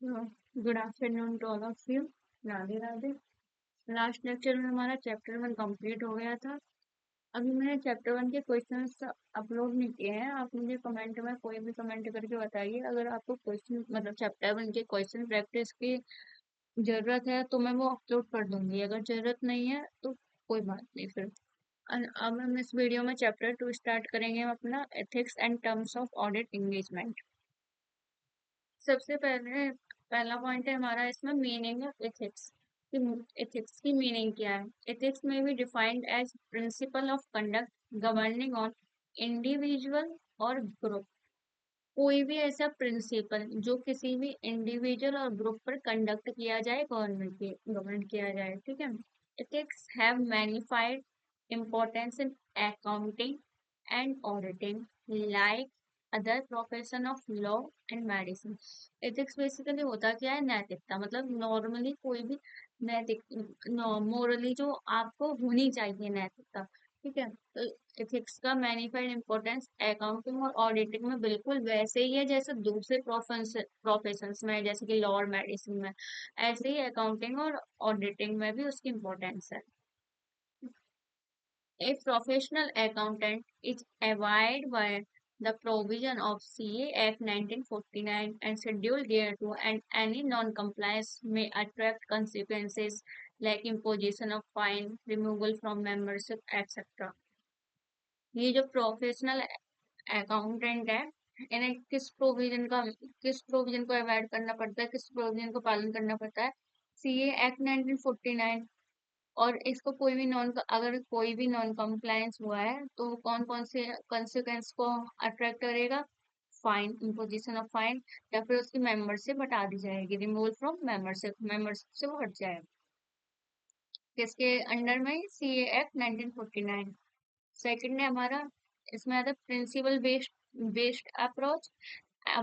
Good afternoon to all of you. Radhe Radhe. Last lecture में हमारा chapter 1 complete हो गया था। अभी मैंने चैप्टर 1 के क्वेश्चंस अपलोड नहीं किए हैं। आप मुझे कमेंट में कोई भी कमेंट करके बताइए, अगर आपको क्वेश्चन मतलब चैप्टर 1 के क्वेश्चन प्रैक्टिस की जरूरत है तो मैं वो अपलोड कर दूंगी, अगर जरूरत नहीं है तो कोई बात नहीं फिर। अब हम इस वीडियो में चैप्टर 2 स्टार्ट करेंगे, हम अपना ethics and terms of audit engagement. सबसे पहले पहला पॉइंट है हमारा इसमें मीनिंग ऑफ एथिक्स। कि एथिक्स की मीनिंग क्या है? एथिक्स में भी defined as principle of conduct governing on individual और ग्रुप। कोई भी ऐसा प्रिंसिपल जो किसी भी इंडिविजुअल और ग्रुप पर कंडक्ट किया जाए, गवर्नमेंट किया जाए, ठीक है। Ethics have magnified importance in accounting and auditing like other profession of law and medicine। Ethics basically होता क्या है? नैतिकता। मतलब नॉर्मली कोई भी नैतिक मोरली जो आपको होनी चाहिए नैतिकता, ठीक है। तो एथिक्स का मैनिफाइड इम्पोर्टेंस अकाउंटिंग और ऑडिटिंग में बिल्कुल वैसे ही है जैसे दूसरे प्रोफेशंस में है, जैसे कि लॉ और मेडिसिन में। ऐसे ही अकाउंटिंग और ऑडिटिंग में भी उसकी इम्पोर्टेंस है। A professional accountant is abide by the provision of CA Act 1949 and schedule thereto, and any non-compliance may attract consequences like imposition of fine, removal from membership, etc. ये जो professional accountant है, इन्हें किस provision को avoid करना पड़ता है, किस प्रोविजन को पालन करना पड़ता है? CA act 1949। और इसको अगर कोई भी नॉन कंप्लायंस हुआ है तो कौन कौन से कॉन्सिक्वेंस को अट्रैक्ट करेगा? फाइन, इम्पोजिशन ऑफ फाइन, या फिर उसकी मेंबरशिप हटा दी जाएगी, रिमूवल फ्रॉम मेंबरशिप से वो हट जाएगा। किसके अंडर में? C act 1949। सेकंड है हमारा, इसमें आता है principle based based approach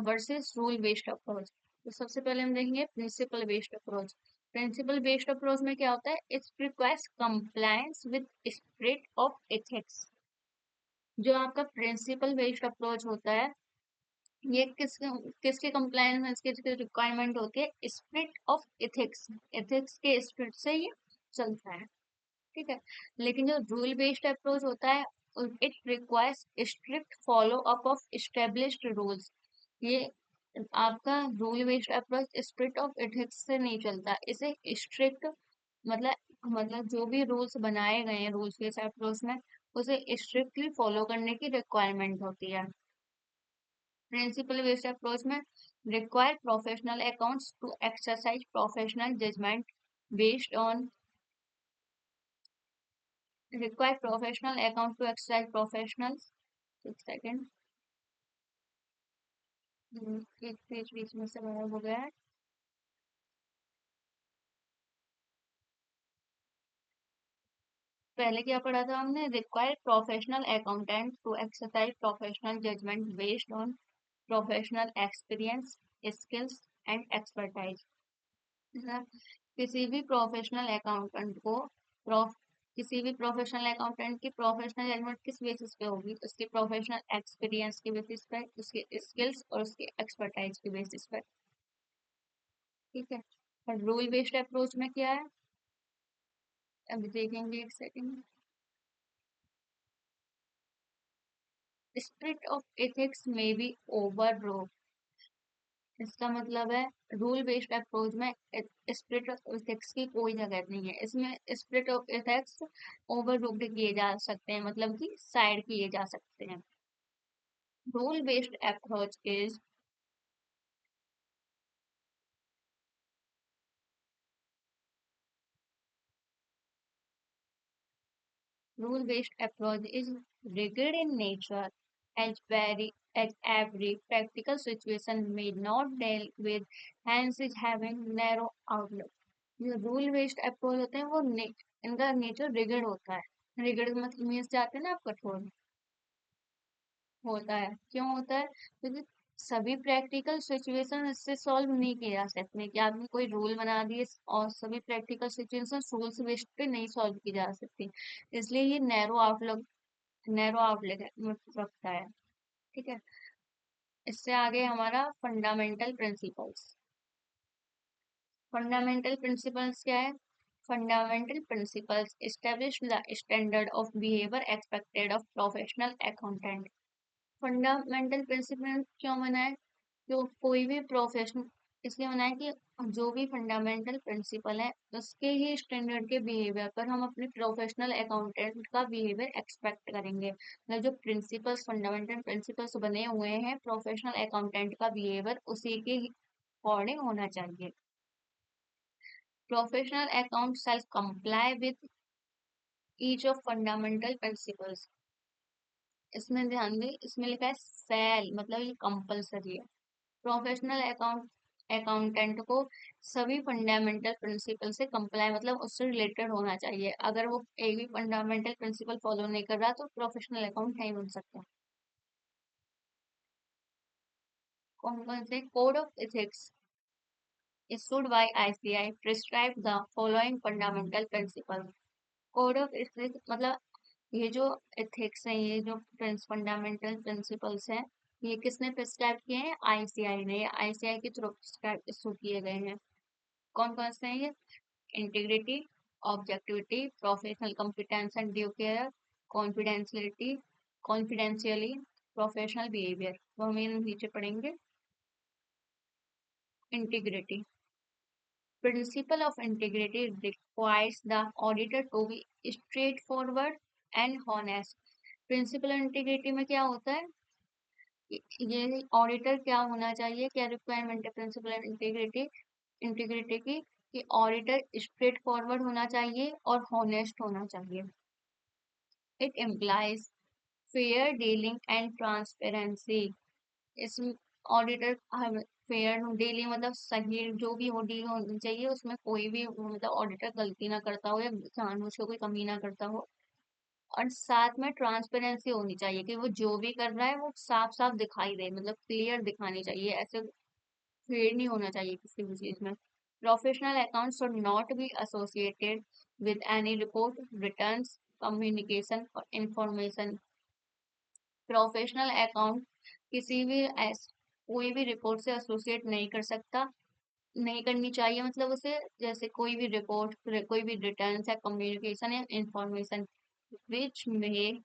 versus rule based approach. तो सबसे पहले हम देखेंगे principal based approach. Principal based approach में क्या होता है? It's requires compliance with spirit of ethics. जो आपका प्रिंसिपल बेस्ड अप्रोच होता है, ये किसके कंप्लायंस किसकी रिक्वायरमेंट होती है? Spirit of ethics. एथिक्स के स्पिरिट से ये चलता है, ठीक है। लेकिन जो रूल बेस्ड अप्रोच होता है, it requires strict follow up of established rules. ये आपका rule based approach spirit of ethics से नहीं चलता, इसे स्ट्रिक्ट मतलब जो भी रूल्स बनाए गए हैं रूल्स बेस्ड अप्रोच में, उसे स्ट्रिक्टली फॉलो करने की रिक्वायरमेंट होती है। प्रिंसिपल बेस्ड अप्रोच में require professional accounts to exercise professional judgement based on require professional account to extract professionals। एक सेकेंड, एक पेज बीच में से गायब हो गया है। पहले क्या पढ़ा था हमने? Require professional accountant to exercise professional judgement based on professional experience, skills and expertise. किसी भी प्रोफेशनल अकाउंटेंट को प्रोफ किसी भी प्रोफेशनल अकाउंटेंट की प्रोफेशनल जजमेंट किस बेसिस पे होगी? उसकी प्रोफेशनल एक्सपीरियंस की बेसिस पे, उसके स्किल्स और उसकी एक्सपर्टाइज की बेसिस पे, ठीक है। और रूल बेस्ड अप्रोच में क्या है? अभी देखेंगे, एक सेकंड। स्पिरिट ऑफ एथिक्स में बी ओवर। इसका मतलब है रूल बेस्ड अप्रोच में स्पिरिट ऑफ एथिक्स की कोई जगह नहीं है। इसमें spirit of ethics over ruled किए जा सकते हैं, मतलब कि साइड किए जा सकते हैं। Rule based approach is Rule based approach is rigid in nature, as every practical situation may not deal with, hence is having narrow outlook। जो रूल बेस्ड अप्रोच होते हैं वो इनका नेचर रिगिड होता है। रिगिड मतलब मीन्स जाते हैं ना आप, कठोर होता है। क्यों होता है? क्योंकि सभी प्रैक्टिकल सिचुएशन इससे सॉल्व नहीं किए जा सकते कि आपने कोई रूल बना दिए और सभी प्रैक्टिकल सिचुएशन रूल्स बेस्ड पे नहीं सॉल्व की जा सकती। इसलिए ये नैरो आउटलुक रखता है, ठीक है। इससे आगे हमारा फंडामेंटल प्रिंसिपल्स। फंडामेंटल प्रिंसिपल्स क्या है? Fundamental principles establish the standard of behaviour expected of professional accountant. Fundamental principle क्यों बना है? तो कोई भी प्रोफेशन इसलिए बना है कि जो भी फंडामेंटल प्रिंसिपल है उसके ही स्टैंडर्ड के बिहेवियर पर हम अपने प्रोफेशनल अकाउंटेंट का बिहेवियर एक्सपेक्ट करेंगे। मतलब जो प्रिंसिपल्स फंडामेंटल प्रिंसिपल्स बने हुए हैं प्रोफेशनल अकाउंटेंट का बिहेवियर उसी के अकॉर्डिंग होना चाहिए। Professional account shall comply with each of fundamental principles। इसमें ध्यान दें, इसमें लिखा है सेल, मतलब ये कंपलसरी है। प्रोफेशनल अकाउंटेंट को सभी फंडामेंटल प्रिंसिपल से कंप्लाई मतलब उससे रिलेटेड होना चाहिए। अगर वो एक भी फंडामेंटल प्रिंसिपल फॉलो नहीं कर रहा तो प्रोफेशनल अकाउंट नहीं बन सकता। कौन कौन से? Code of ethics issued by ICI prescribe the following fundamental principles। Code of ethics मतलब ये जो एथिक्स है, ये जो फंडामेंटल प्रिंसिपल्स हैं, ये किसने प्रिस्क्राइब किए हैं? आईसीआई ने। आईसीआई के थ्रू प्रिस्क्राइब इशू किए गए हैं। कौन कौन से हैं ये? Integrity, objectivity, professional competence and due care, confidentiality, confidentiality, professional behaviour. वो हम नीचे पढ़ेंगे। Integrity, principle of integrity requires the auditor to be straightforward and honest। Principle integrity में क्या होता है? ये ऑडिटर क्या होना चाहिए, क्या रिक्वायरमेंट है प्रिंसिपल इंटीग्रिटी इंटीग्रिटी की? कि ऑडिटर स्ट्रेट फॉरवर्ड होना चाहिए और हॉनेस्ट होना चाहिए। It implies fair dealing and transparency. इस ऑडिटर फेयर डीलिंग मतलब सही जो भी हो डील होनी चाहिए, उसमें कोई भी मतलब ऑडिटर गलती ना करता हो या जानबूझ के कोई कमी ना करता हो। और साथ में ट्रांसपेरेंसी होनी चाहिए कि वो जो भी कर रहा है वो साफ साफ दिखाई दे, मतलब क्लियर दिखानी चाहिए, ऐसे फेड नहीं होना चाहिए किसी भी चीज में। Professional account should not be associated with any report, returns, communication और इंफॉर्मेशन। प्रोफेशनल अकाउंट किसी भी कोई भी रिपोर्ट से एसोसिएट नहीं कर सकता, नहीं करनी चाहिए मतलब उसे, जैसे कोई भी रिपोर्ट, कोई भी रिटर्न या कम्युनिकेशन या इंफॉर्मेशन विच में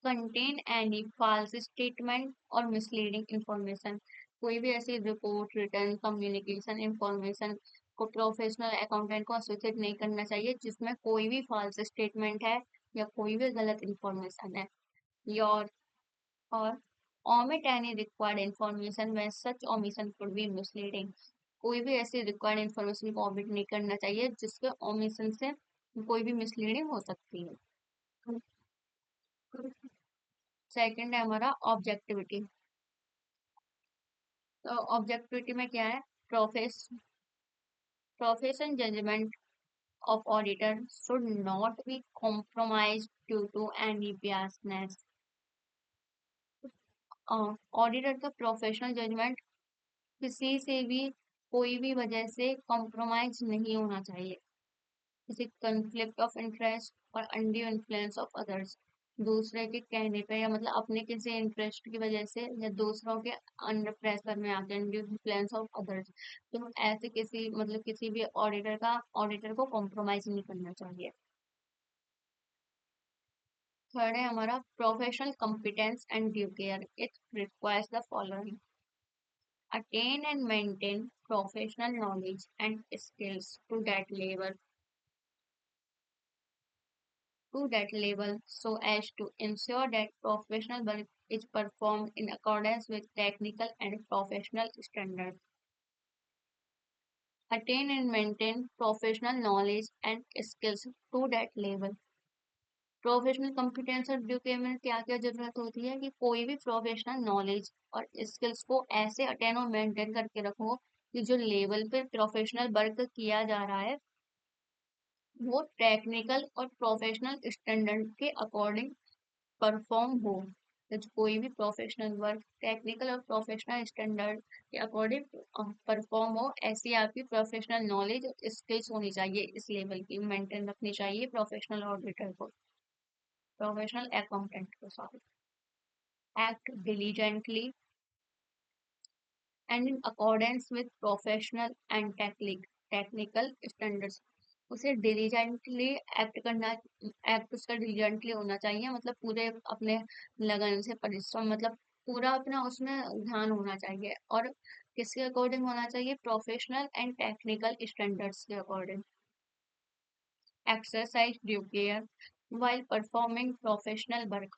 कंटेन एनी फॉल्स स्टेटमेंट और मिसलीडिंग इंफॉर्मेशन। कोई भी ऐसी रिपोर्ट, रिटर्न, कम्युनिकेशन, इंफॉर्मेशन को प्रोफेशनल अकाउंटेंट को एसोसिएट नहीं करना चाहिए जिसमें कोई भी फॉल्स स्टेटमेंट है या कोई भी गलत इंफॉर्मेशन है। योर और omit any required information when such omission could be misleading। कोई भी ऐसी रिक्वायर्ड इंफॉर्मेशन को omit नहीं करना चाहिए जिसके omission से कोई भी मिसलीडिंग हो सकती है। सेकंड है हमारा ऑब्जेक्टिविटी। तो ऑब्जेक्टिविटी में क्या है? Profess profession judgement of auditor should not be compromised due to any biasness। Auditor का प्रोफेशनल जजमेंट किसी से भी कोई भी वजह से कॉम्प्रोमाइज नहीं होना चाहिए, जैसे कन्फ्लिक्ट ऑफ इंटरेस्ट और अनड्यू इन्फ्लुएंस ऑफ अदर्स। दूसरे के कहने पे या मतलब अपने किसी इंटरेस्ट की वजह से या दूसरों के अंडर प्रेशर में आके अनड्यू इन्फ्लुएंस ऑफ अदर्स, तो ऐसे किसी मतलब किसी भी ऑडिटर को कॉम्प्रोमाइज नहीं करना चाहिए। थर्ड है हमारा professional competence and due care. It requires the following: attain and maintain professional knowledge and skills to that level so as to ensure that professional work is performed in accordance with technical and professional standards। Attain and maintain professional knowledge and skills to that level। Professional competence और due care में क्या क्या जरूरत होती है? कि कोई भी प्रोफेशनल नॉलेज और स्किल्स को ऐसे अटेन और मेंटेन करके रखो कि जो लेवल पे प्रोफेशनल वर्क किया जा रहा है वो टेक्निकल और प्रोफेशनल स्टैंडर्ड के अकॉर्डिंग परफॉर्म हो। तो कोई भी प्रोफेशनल वर्क टेक्निकल और प्रोफेशनल स्टैंडर्ड के अकॉर्डिंग परफॉर्म हो, ऐसी आपकी प्रोफेशनल नॉलेज और स्किल्स होनी चाहिए, इस लेवल की मेंटेन रखनी चाहिए प्रोफेशनल ऑडिटर को, प्रोफेशनल अकाउंटेंट को। Sorry. act diligently and in accordance with professional and technical standards. उसे डिलीजेंटली एक्ट करना, एक्ट उसका डिलीजेंटली होना चाहिए, मतलब पूरे अपने लगन से परिश्रम, मतलब पूरा अपना उसमें ध्यान होना चाहिए। और किसके अकॉर्डिंग होना चाहिए? प्रोफेशनल एंड टेक्निकल स्टैंडर्ड्स के according. Exercise due care while performing professional work.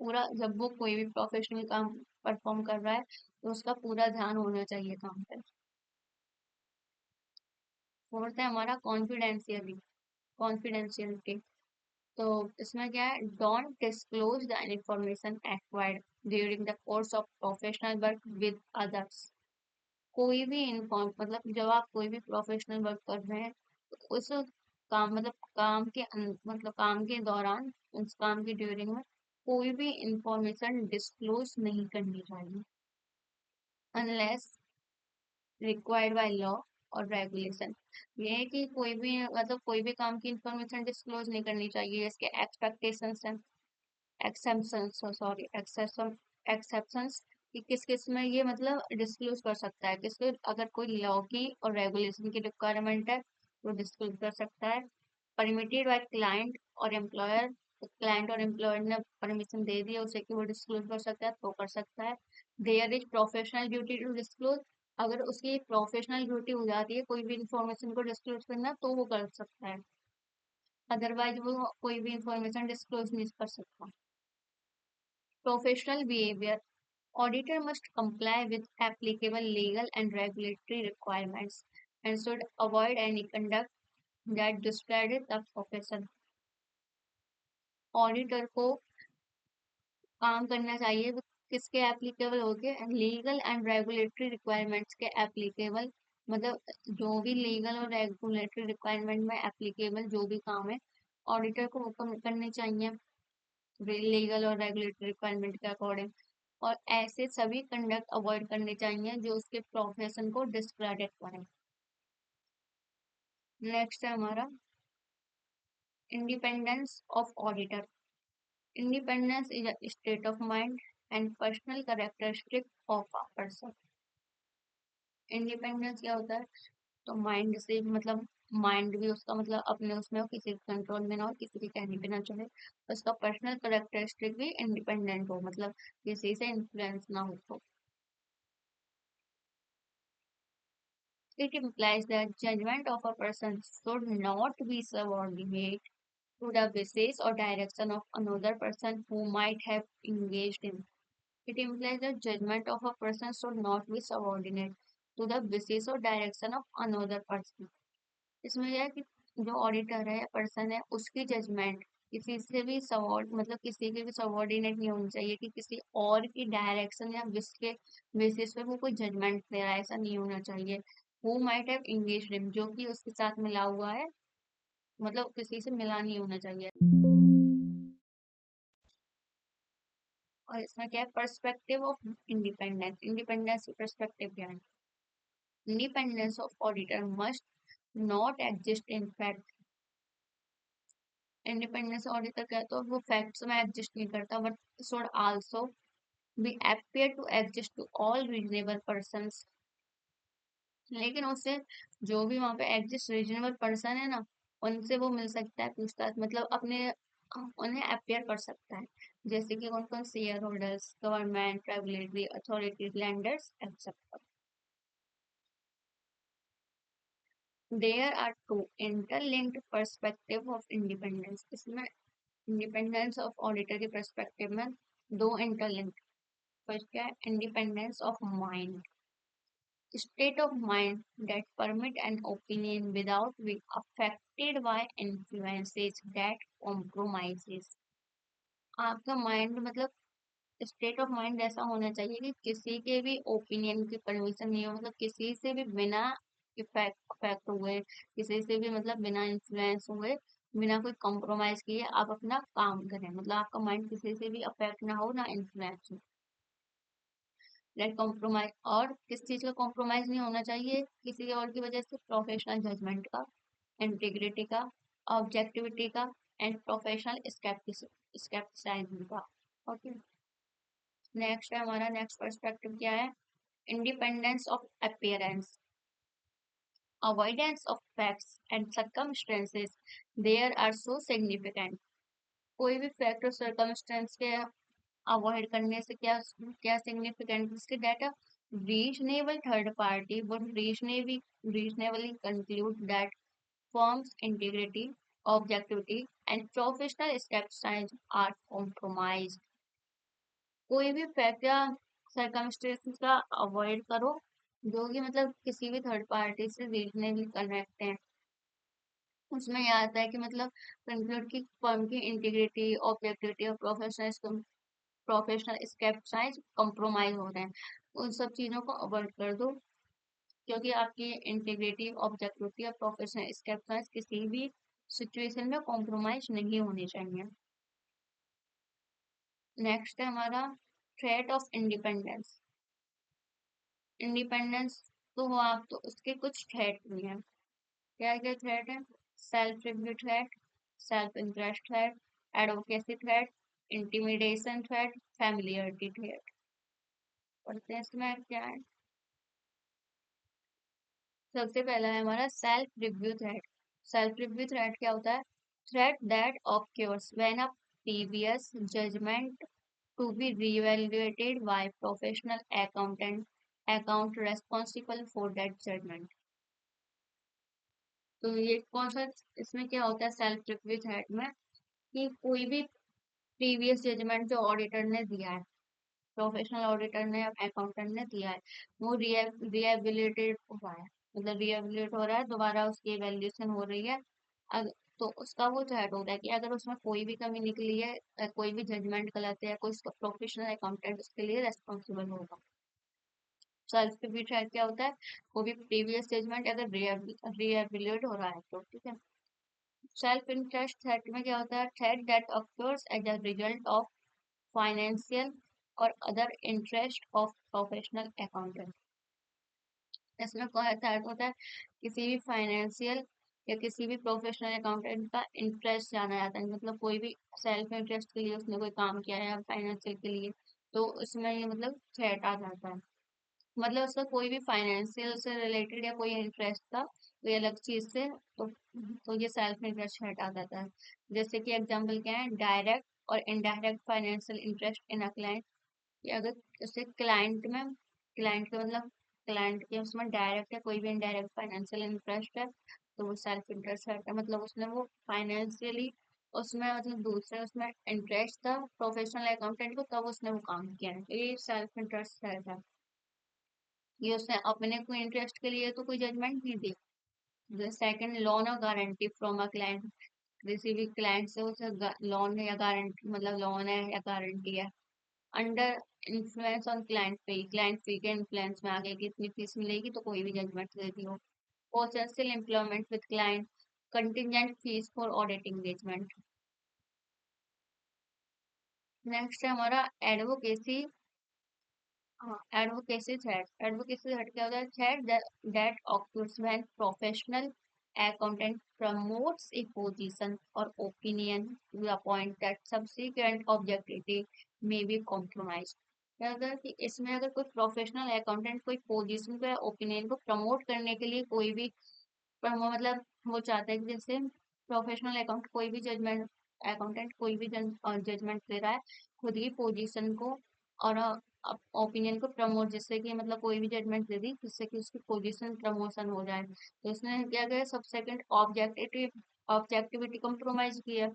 पूरा जब वो कोई भी प्रोफेशनल काम परफॉर्म कर रहा है तो उसका पूरा ध्यान होना चाहिए काम पे। फोर्थ है हमारा कॉन्फिडेंशियली कॉन्फिडेंशियलिटी। तो इसमें क्या है? Don't disclose the information acquired during the course of professional work with others. कोई भी इन्फॉर्म मतलब जब आप कोई भी प्रोफेशनल वर्क कर रहे हैं तो उस काम मतलब मतलब काम के दौरान, उस काम के ड्यूरिंग में कोई भी इंफॉर्मेशन डिस्क्लोज नहीं करनी चाहिए अनलेस रिक्वायर्ड बाय लॉ और रेगुलेशन। ये है कि कोई भी मतलब कोई भी काम की इंफॉर्मेशन डिस्क्लोज नहीं करनी चाहिए। इसके एक्सपेक्टेशंस हैं, एक्सेप्शंस, सॉरी एक्सेप्शन, एक्सेप्शंस कि किस किस में ये मतलब डिस्क्लोज कर सकता है, किसको अगर कोई लॉ की और रेगुलेशन की रिक्वायरमेंट है तो डिस्क्लोज कर सकता है। परमिटेड बाय क्लाइंट और एम्प्लॉयर, क्लाइंट और एम्प्लॉयर ने परमिशन दे दी है उसे कि वो डिस्क्लोज कर सकता है तो कर सकता है। There is professional duty to disclose, अगर उसकी प्रोफेशनल ड्यूटी हो जाती है कोई भी इंफॉर्मेशन को डिस्क्लोज करना तो वो कर सकता है, अदरवाइज वो कोई भी इंफॉर्मेशन डिस्क्लोज नहीं कर सकता। Professional behaviour, auditor must comply with applicable legal and regulatory requirements and should avoid any conduct that discredit the profession। Auditor को काम करना चाहिए वो किसके एप्लीकेबल होके? लीगल एंड रेगुलेटरी रिक्वायरमेंट्स के एप्लीकेबल, मतलब जो भी लीगल और रेगुलेटरी रिक्वायरमेंट में एप्लीकेबल जो भी काम है ऑडिटर को वो करने चाहिए लीगल और रेगुलेटरी रिक्वायरमेंट के अकॉर्डिंग। और ऐसे सभी कंडक्ट अवॉइड करने चाहिए जो उसके प्रोफेशन को डिस्क्रेडिट करें। नेक्स्ट है हमारा independence of auditor. Independence is a state of mind and personal characteristic of a person. Independence क्या होता है? तो माइंड से मतलब माइंड भी उसका मतलब अपने उसमें हो, किसी के कंट्रोल में ना हो, किसी के कहने पे ना चले। उसका पर्सनल कैरेक्टरिस्टिक भी इंडिपेंडेंट हो, मतलब किसी से इन्फ्लुएंस ना हो। तो it implies that judgment of a person should not be subordinate to the wishes or direction of another person who might have engaged in. It implies that judgment of a person should not be subordinate to the wishes or direction of another person. इसमें यह है कि जो auditor है, person है, उसकी judgement किसी से भी सबॉर्ड मतलब किसी के भी सबॉर्डिनेट नहीं होनी चाहिए कि किसी और की डायरेक्शन या विश के बेसिस पे वो कोई जजमेंट दे रहा है, ऐसा नहीं होना चाहिए। Who might have engaged him, जो कि उसके साथ मिला हुआ है, मतलब किसी से मिला नहीं होना चाहिए। और इसमें क्या है? Perspective of independence. इंडिपेंडेंस की पर्सपेक्टिव क्या है? Independence of auditor must not exist in fact. Independence auditor क्या है? तो वो फैक्ट्स में एग्जिस्ट नहीं करता, but should also be appear to exist to all reasonable persons. लेकिन उससे जो भी वहाँ पे एग्जिस्ट रीजनेबल पर्सन है ना, उनसे वो मिल सकता है, पूछताछ मतलब अपने उन्हें अपेयर कर सकता है। जैसे कि कौन कौन? Shareholders, government, regulatory authorities, lenders etcetera. There are two interlinked perspective of independence. इसमें इंडिपेंडेंस ऑफ ऑडिटर के पर्सपेक्टिव में दो इंटरलिंक्ड। फर्स्ट क्या है? Independence of mind, state of mind that permit an opinion without being affected by influences that compromises। आपका mind मतलब state of mind ऐसा होना चाहिए कि किसी के भी ओपिनियन की परमिशन नहीं हो, मतलब किसी से भी बिना इफेक्ट अफेक्ट हुए, किसी से भी मतलब बिना इन्फ्लुएंस हुए, बिना कोई कॉम्प्रोमाइज किए आप अपना काम करें, मतलब आपका माइंड किसी से भी अफेक्ट ना हो, ना इन्फ्लुएंस हो। लाइक कॉम्प्रोमाइज, और किस चीज का कॉम्प्रोमाइज नहीं होना चाहिए किसी और की वजह से? प्रोफेशनल जजमेंट का, इंटीग्रिटी का, ऑब्जेक्टिविटी का एंड प्रोफेशनल स्केप्टिसिज्म का। ओके, नेक्स्ट है हमारा नेक्स्ट पर्सपेक्टिव क्या है? independence of appearance, avoidance of facts and circumstances there are so significant. कोई भी फैक्ट और सर्कमस्टेंस के अवॉइड करने से क्या क्या सिग्निफिकेंट इसके data reasonable third party would reasonably conclude that firm's integrity, objectivity, and professional steps are compromised. कोई भी फैक्ट या सर्कमस्टेंसेस का अवॉइड करो जो कि मतलब किसी भी थर्ड पार्टी से रीजनेबली कनेक्ट है। उसमें ये आता है कि मतलब कंक्लूड की फर्म की इंटीग्रिटी ऑब्जेक्टिविटी और प्रोफेशनल स्टेप्स कंप्रोमाइज हो रहे हैं। उन सब चीज़ों को अवॉइड कर दो क्योंकि आपकी इंटीग्रिटी ऑब्जेक्टिविटी और प्रोफेशनल स्टेप्स किसी भी सिचुएशन में कॉम्प्रोमाइज नहीं होनी चाहिए। नेक्स्ट है हमारा थ्रेट ऑफ इंडिपेंडेंस। इंडिपेंडेंस तो हो आप तो उसके कुछ थ्रेट भी हैं। क्या क्या थ्रेट है? Self review threat, self interest threat, advocacy threat, intimidation threat, familiarity threat. पढ़ते हैं इसमें क्या है। सबसे पहला है हमारा self review threat. Self review threat क्या होता है? Threat that occurs when a previous judgment to be reevaluated by professional account responsible for that judgment। तो ये कौन सा इसमें क्या होता है सेल्फ रिव्यू थ्रेट में कि कोई भी प्रीवियस जजमेंट जो ऑडिटर ने दिया है, प्रोफेशनल ऑडिटर ने या अकाउंटेंट ने दिया है, वो रिएबिलिटेड हुआ है, मतलब रिएबिलिट हो रहा है, दोबारा उसकी वैल्यूएशन हो रही है। तो उसका वो थ्रेट होता है कि अगर उसमें कोई भी कमी निकली है, कोई भी जजमेंट गलत है, कोई प्रोफेशनल अकाउंटेंट उसके लिए रेस्पॉन्सिबल होगा। सेल्फ रिव्यू थ्रेट क्या होता है? वो भी प्रीवियस जजमेंट अगर रिएबिलिट हो रहा है तो ठीक है। सेल्फ इंटरेस्ट थ्रेट में क्या होता है? Threat that occurs as a result of financial और other interest of professional accountant. इसमें क्या थ्रेट होता है? किसी भी फाइनेंशियल या किसी भी प्रोफेशनल अकाउंटेंट का इंटरेस्ट जाना जाता है, मतलब कोई भी सेल्फ इंटरेस्ट के लिए उसने कोई काम किया है या फाइनेंशियल के लिए, तो उसमें ये मतलब थ्रेट आ जाता है। मतलब उसका कोई भी फाइनेंशियल से रिलेटेड या कोई इंटरेस्ट था कोई अलग चीज से, तो ये सेल्फ इंटरेस्ट हट आ जाता है। जैसे कि एग्जांपल क्या है? डायरेक्ट और indirect financial interest in a client. कि अगर जैसे क्लाइंट के मतलब क्लाइंट के उसमें डायरेक्ट या कोई भी इनडायरेक्ट फाइनेंशियल इंटरेस्ट है तो वो सेल्फ इंटरेस्ट है, मतलब उसने वो फाइनेंशियली उसमें मतलब दूसरे उसमें इंटरेस्ट था प्रोफेशनल अकाउंटेंट को, तब उसने वो काम किया है, तो ये सेल्फ इंटरेस्ट है। ये उसने अपने कोई इंटरेस्ट के लिए तो कोई जजमेंट नहीं दी। द सेकंड, लोन और गारंटी फ्रॉम अ क्लाइंट। किसी भी क्लाइंट से उसे लोन है या गारंटी, मतलब लोन है या गारंटी है। अंडर इन्फ्लुएंस ऑन क्लाइंट फी के इन्फ्लुएंस में आगे कितनी फीस मिलेगी तो कोई भी जजमेंट दे दी हो। Potential employment with client, contingent fees for audit engagement. Next है हमारा एडवोकेसी। हाँ, एडवोकेसी थ्रेट क्या होता है? Threat that occurs when professional accountant promotes a position और opinion to the point that subsequent objectivity may be compromise. क्या होता है कि इसमें अगर कोई प्रोफेशनल अकाउंटेंट कोई पोजीशन को या ओपिनियन को प्रमोट करने के लिए कोई भी मतलब वो चाहता है कि जैसे प्रोफेशनल अकाउंट कोई भी जजमेंट अकाउंटेंट कोई भी जजमेंट दे रहा है खुद की पोजीशन को और ओपिनियन को प्रमोट, जिससे कि मतलब कोई भी जजमेंट दे दी जिससे कि उसकी पोजीशन प्रमोशन हो जाए, तो इसने क्या किया? सब सेकंड ऑब्जेक्टिविटी कंप्रोमाइज किया।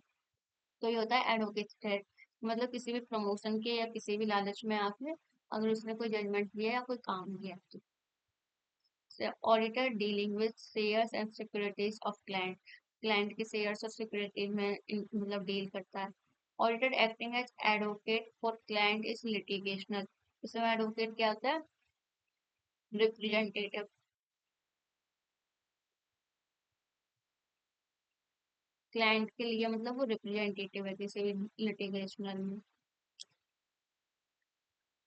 तो ये होता है एडवोकेट, मतलब किसी भी प्रमोशन के या किसी भी लालच में आके अगर उसने कोई जजमेंट दिया या कोई काम किया तो। Auditor dealing with shares and securities of client के शेयर्स और सिक्योरिटीज में मतलब डील करता है। Auditor acting as advocate for client is litigational. इसमें एडवोकेट क्या होता है? रिप्रेजेंटेटिव। क्लाइंट के लिए मतलब वो रिप्रेजेंटेटिव है किसी भी लिटिगेशनल में।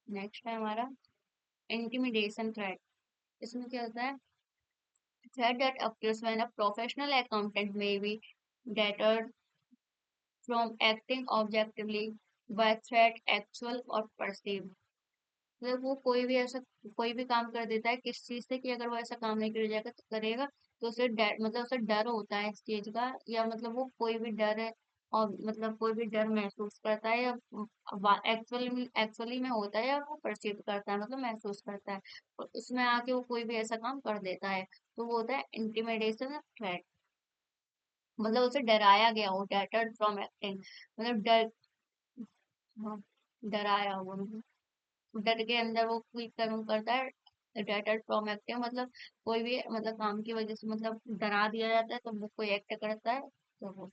नेक्स्ट है हमारा इंटिमिडेशन थ्रेट। इसमें क्या होता है? Threat that occurs when a professional accountant may be deterred from acting objectively by threat actual or perceived। मतलब वो कोई भी काम कर देता है किस चीज से कि अगर वो ऐसा काम नहीं कर जाएगा तो करेगा, तो उसे डर मतलब उसे डर होता है इस चीज का, या मतलब वो कोई भी डर है और मतलब कोई भी डर महसूस करता है, या एक्चुअली में होता है, या वो परसीव करता है मतलब महसूस करता है, और उसमें आके वो कोई भी ऐसा काम कर देता है, तो वो होता है इंटिमिडेशन थ्रेट। मतलब उसे डराया गया हो, डेटर्ड फ्रॉम एक्टिंग, मतलब डर, हाँ, डराया हुआ मतलब डर के अंदर वो कोई कर्म करता है। डेटर्ड फ्रॉम एक्टिंग मतलब कोई भी मतलब काम की वजह से मतलब डरा दिया जाता है, तो वो कोई एक्ट करता है, तो वो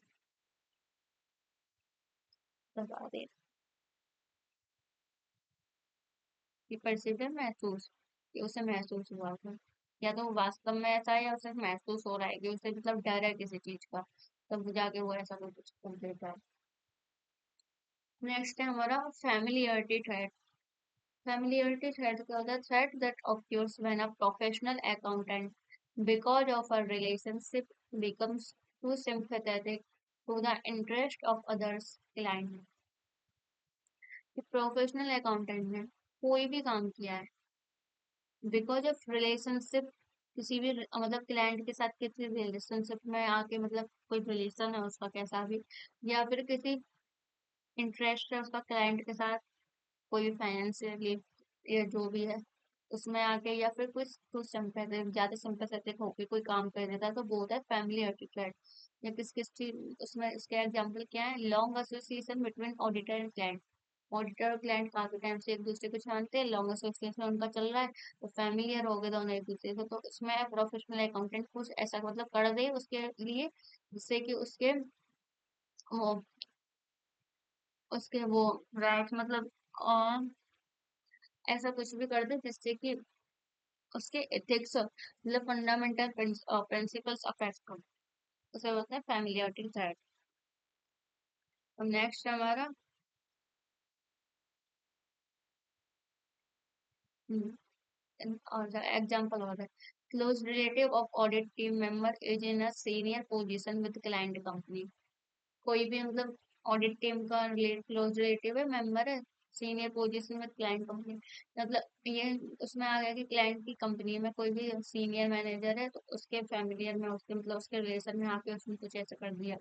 डरा दे कि परसीव महसूस, कि उसे महसूस हुआ था, या तो वो वास्तव में ऐसा है या उसे महसूस हो रहा है कि उसे मतलब डर है किसी चीज का, तब जाके वो ऐसा कुछ कर देता है। नेक्स्ट है हमारा familiarity threat. Familiarity threat is a threat that occurs when a professional accountant, because of a relationship, becomes too sympathetic to the interest of others client। Professional accountant ने कोई भी काम किया है, बिकॉज ऑफ रिलेशनशिप, किसी भी मतलब client के साथ किसी रिलेशनशिप में आके मतलब कोई रिलेशन है उसका कैसा भी, या फिर किसी इंटरेस्ट है उसका क्लाइंट के साथ, कोई भी फाइनेंशियली या जो भी है उसमें आके, या फिर कुछ सिंपैथेटिक ज्यादा सिंपैथेटिक होके कोई काम कर देता है, तो वो होता है फैमिली एटिट्यूड। या किस किस चीज उसमें इसके एग्जांपल क्या है, long association between auditor and client. Auditor और क्लाइंट काफी टाइम से एक दूसरे को जानते हैं, लॉन्ग एसोसिएशन उनका चल रहा है, तो फैमिलियर हो गए दोनों एक दूसरे से, तो इसमें प्रोफेशनल अकाउंटेंट कुछ ऐसा मतलब कर दे उसके लिए, जिससे कि वो उसके वो राइट मतलब ऐसा कुछ भी कर दे जिससे कि उसके एथिक्स मतलब फंडामेंटल प्रिंसिपल्स अफेक्ट हो, उसे बोलते हैं फैमिलियरिटी थ्रेट। अब नेक्स्ट हमारा और एग्जांपल और है, close relative of audit team member is in a senior position with client company. कोई भी मतलब ऑडिट टीम का क्लोज रिलेटिव है, मेंबर है, सीनियर पोजीशन में क्लाइंट कंपनी, मतलब ये उसमें आ गया कि क्लाइंट की कंपनी में कोई भी सीनियर मैनेजर है, तो उसके फैमिलियर में उसके मतलब उसके रिलेशन में आके उसने कुछ ऐसा कर दिया।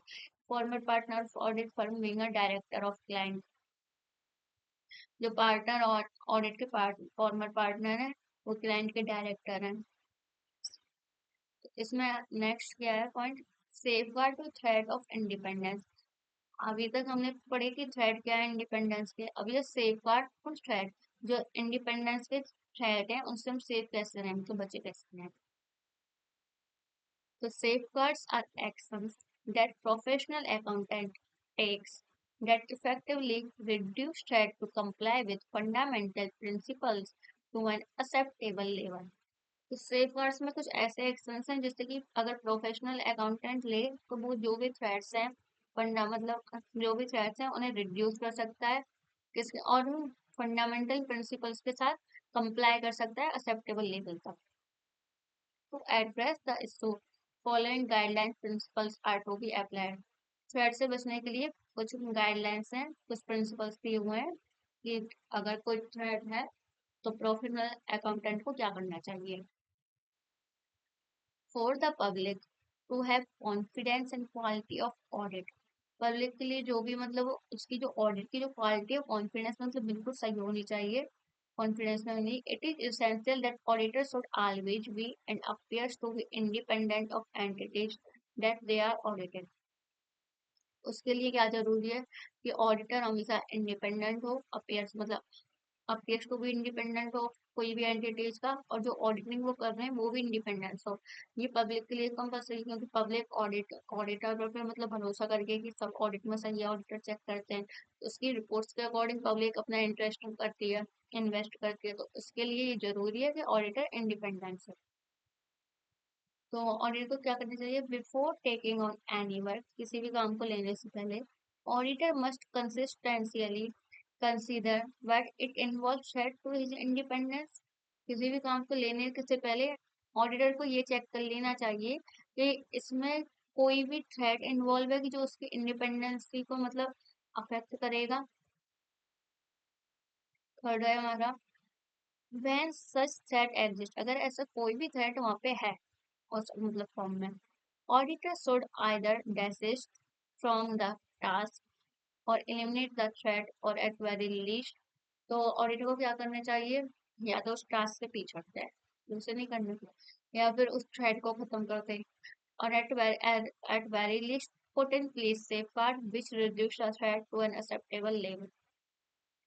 Farmer partner of audit firm being a director of client, जो पार्टनर और ऑडिट के फॉर्मर पार्टनर है वो क्लाइंट के डायरेक्टर हैं। इसमें नेक्स्ट क्या है point, safeguard to threat of independence. अभी तक हमने पढ़े कि थ्रेड क्या है इंडिपेंडेंस के, अब ये सेफ गार्ड कुछ थ्रेड जो इंडिपेंडेंस के थ्रेड है उनसे हम सेफ कैसे रहें, तो बचे कैसे रहें। तो safeguards are actions that professional accountant takes that effectively reduce threat to comply with fundamental principles to an acceptable level। तो सेफ गार्ड्स में कुछ ऐसे एक्शंस हैं जिससे कि अगर प्रोफेशनल अकाउंटेंट ले तो वो जो भी थ्रेट्स हैं फंडा मतलब जो भी थ्रेट्स हैं उन्हें रिड्यूस कर सकता है, किसके और फंडामेंटल प्रिंसिपल्स के साथ कंप्लाई कर सकता है एक्सेप्टेबल लेवल तक। To address the issue following guideline principles are to be applied. Threat से बचने के लिए कुछ गाइडलाइंस हैं, कुछ प्रिंसिपल्स दिए हुए हैं कि अगर कोई थ्रेट है तो प्रोफेशनल अकाउंटेंट को क्या करना चाहिए। For the public to have confidence in quality of audit. Public के लिए जो भी मतलब उसकी जो ऑडिट की जो क्वालिटी है कॉन्फिडेंस मतलब बिल्कुल सही होनी चाहिए, कॉन्फिडेंस में होनी। It is essential that auditor should always be and appears to be independent of entities that they are audited. उसके लिए क्या जरूरी है कि ऑडिटर हमेशा इंडिपेंडेंट हो, अपीयर्स मतलब अपीयर्स को भी इंडिपेंडेंट हो कोई भी एंटिटीज का, और जो ऑडिटिंग वो कर रहे हैं वो भी इंडिपेंडेंस हो। ये पब्लिक के लिए कंपलसरी, क्योंकि पब्लिक ऑडिटर पर मतलब भरोसा करके कि सब ऑडिट में सही है, ऑडिटर चेक करते हैं, तो उसकी रिपोर्ट्स के अकॉर्डिंग पब्लिक अपना इंटरेस्ट करती है, इन्वेस्ट करती है, तो उसके लिए ये जरूरी है कि ऑडिटर इंडिपेंडेंस है। तो ऑडिटर को क्या करना चाहिए, before taking on any work, किसी भी काम को लेने से पहले auditor must consistently consider that it involve threat to his independence. किसी भी काम को लेने से पहले ऑडिटर को ये चेक कर लेना चाहिए कि इसमें कोई भी थ्रेट इन्वॉल्व है कि जो उसकी इंडिपेंडेंसी को मतलब अफेक्ट करेगा। थर्ड है हमारा व्हेन सच थ्रेट एग्जिस्ट, अगर ऐसा कोई भी थ्रेट वहां पे है उस मतलब फॉर्म में, auditor should either desist from the task और eliminate द थ्रेट और एट वेरी लीस्ट। तो ऑडिटर को क्या करना चाहिए, या तो उस टास्क से पीछे हट जाए, दूसरे नहीं करने को, या फिर उस थ्रेड को खत्म कर दे, और at very least put in place safeguard which reduce the threat to an acceptable level।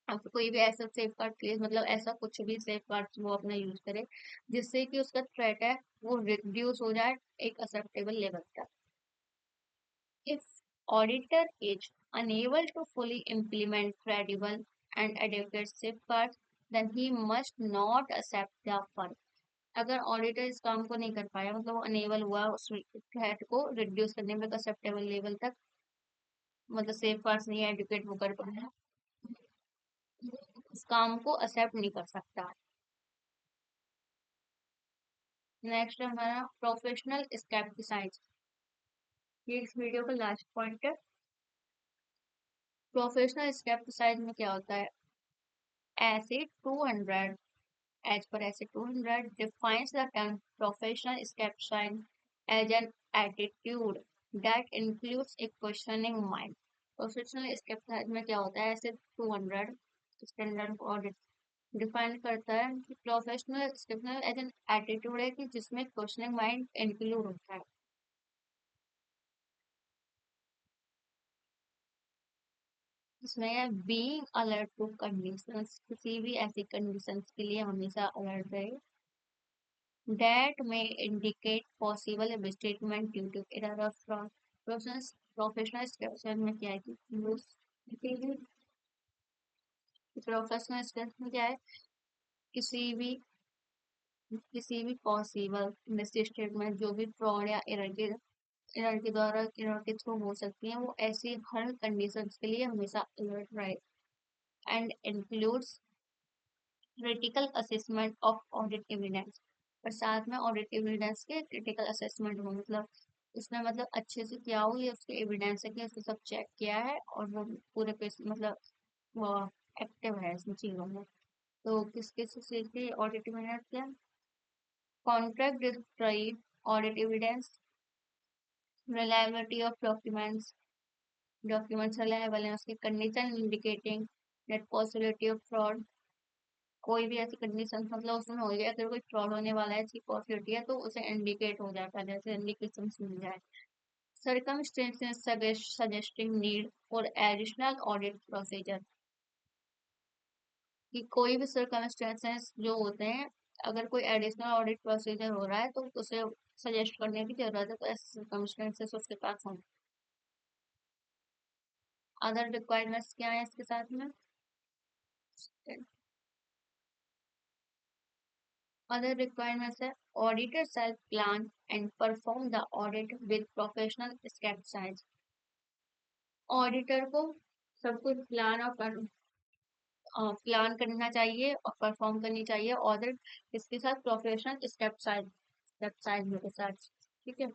अब कोई भी ऐसा सेफगार्ड प्लेस मतलब ऐसा कुछ भी सेफगार्ड वो अपना यूज करे जिससे कि उसका थ्रेट है वो रिड्यूस हो जाए एक एक्सेप्टेबल लेवल तक। If auditor is unable to fully implement credible and adequate safeguards, then he must not accept the work। अगर ऑडिटर इस काम को नहीं कर पाया मतलब वो अनेबल हुआ उस थ्रेट को रिड्यूस करने में एक्सेप्टेबल लेवल तक, मतलब सेफ गार्ड्स नहीं एडुकेट वो कर पाया, उस काम को एक्सेप्ट नहीं कर सकता। नेक्स्ट हमारा प्रोफेशनल स्केप्टिसाइज, ये इस वीडियो का लास्ट पॉइंट है। प्रोफेशनल स्केप्टिसाइज में क्या होता है, ऐसे 200 as per essay 200 defines the term professional skepticism as an attitude that includes a questioning mind। Professional scepticism में क्या होता है, ऐसे 200 स्टैंडर्ड ऑडिट डिफाइन करता है कि professional scepticism as an attitude है कि जिसमें क्वेश्चनिंग माइंड इंक्लूड होता है। इसमें है बीइंग अलर्ट टू कंडीशंस, किसी भी ऐसी कंडीशंस के लिए हमेशा अलर्ट रहे, that may indicate possible misstatement due to error or fraud। Professional scepticism में क्या है कि प्रोफेशनल स्केप्टिसिज्म में क्या है, किसी भी किसी भी पॉसिबल मिसस्टेटमेंट जो भी फ्रॉड या एरर के द्वारा एरर के थ्रू हो सकती है, वो ऐसी हर कंडीशंस के लिए हमेशा अलर्ट रहे। And includes critical assessment of audit evidence, और साथ में ऑडिट एविडेंस के क्रिटिकल असेसमेंट हो, मतलब उसने मतलब अच्छे से किया हो, ये उसके एविडेंस है कि उसने सब चेक किया है और वो पूरे पे मतलब वो एक्टिव है इसमें चीजों में। तो किस किस चीज की ऑडिट एविडेंस क्या, contract destroyed audit evidence, reliability of documents reliable है, उसकी condition indicating that possibility of fraud, कोई भी ऐसी कंडीशन मतलब उसमें हो गया अगर कोई फ्रॉड होने वाला है इसकी पॉसिबिलिटी है तो उसे इंडिकेट हो जाता है, जैसे इंडिकेशन मिल जाए। Circumstances suggesting need for additional audit procedure, कि कोई भी सर्कमस्टेंसेस जो होते हैं अगर कोई एडिशनल ऑडिट प्रोसीजर हो रहा है तो उसे सजेस्ट करने की जरूरत है, तो ऐसे सर्कमस्टेंसेस उसके पास हों। अदर रिक्वायरमेंट्स क्या है इसके साथ में, other requirements है auditor shall plan and perform the audit with professional skepticism। Auditor को सब कुछ प्लान करना चाहिए और परफॉर्म करनी चाहिए ऑडिट इसके साथ प्रोफेशनल स्केप्टिसाइज्म के साथ। ठीक है,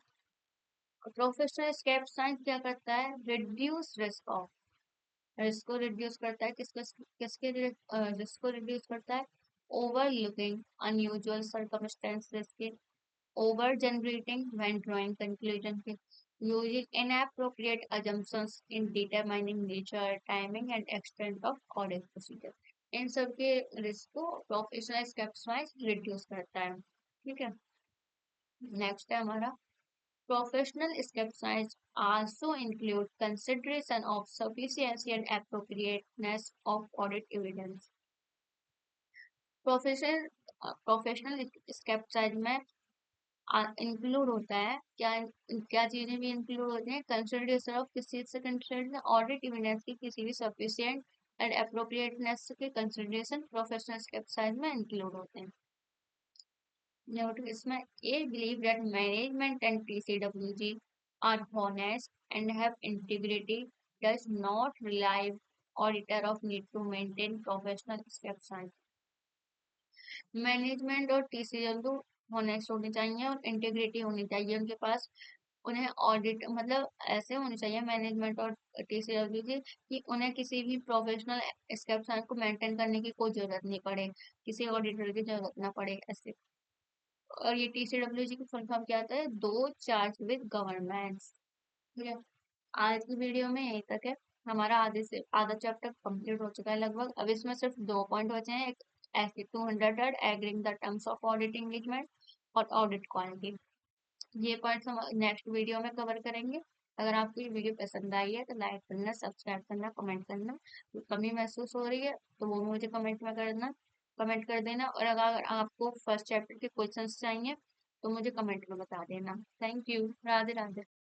प्रोफेशनल स्केप्टिसाइज्म क्या करता है, रिड्यूस रिस्क ऑफ, रिस्क को रिड्यूस करता है, किसके रिस्क को रिड्यूस करता है, ओवर लुकिंग अनयूजुअल सर्कमस्टेंसेस के, over generating when drawing conclusion के, using inappropriate assumptions in determining nature, timing and extent of audit procedure। इन सब के रिस्क को प्रोफेशनल स्टेप्स वाइज रिड्यूस करता है। ठीक है, नेक्स्ट है हमारा professional steps wise also include consideration of sufficiency and appropriateness of audit evidence। Professional professional steps में इंक्लूड होता है क्या, क्या चीजें भी इंक्लूड होती हैं, कंसिडरेशन ऑफ किस चीज से कंसिडरेशन, ऑडिट एविडेंस की किसी भी सफिशिएंट एंड अप्रोप्रिएटनेस के कंसिडरेशन प्रोफेशनल एक्सरसाइज में इंक्लूड होते हैं। नोट इसमें a believe that management and TCWG are honest and have integrity does not relieve auditor of need to maintain professional exceptions। Management और TCL तो honest होनी चाहिए और इंटीग्रिटी होनी चाहिए उनके पास, उन्हें ऑडिट मतलब ऐसे होनी चाहिए मैनेजमेंट और टीसीडब्ल्यूसी कि उन्हें किसी भी प्रोफेशनल एक्सेप्शन को मेंटेन करने की कोई जरूरत नहीं पड़े, किसी ऑडिटर की जरूरत ना पड़े ऐसे। और ये टीसीडब्ल्यूजी की फुल फॉर्म क्या होता है? दो चार्ज विद गवर्नमेंट्स। ठीक है। आज की वीडियो में यहीं तक है। हमारा आधे से आधा चैप्टर कंप्लीट हो चुका है लगभग। अब इसमें सिर्फ दो पॉइंट बचे हैं। एक ऐसे 200 agreeing the terms of audit engagement और ऑडिट क्वालिटी। ये पॉइंट्स हम नेक्स्ट वीडियो में कवर करेंगे। अगर आपको ये वीडियो पसंद आई है तो लाइक करना, सब्सक्राइब करना, कमेंट करना। कोई कमी महसूस हो रही है तो वो मुझे कमेंट में करना, कमेंट कर देना। और अगर आपको फर्स्ट चैप्टर के क्वेश्चंस चाहिए तो मुझे कमेंट में बता देना। Thank you. राधे राधे।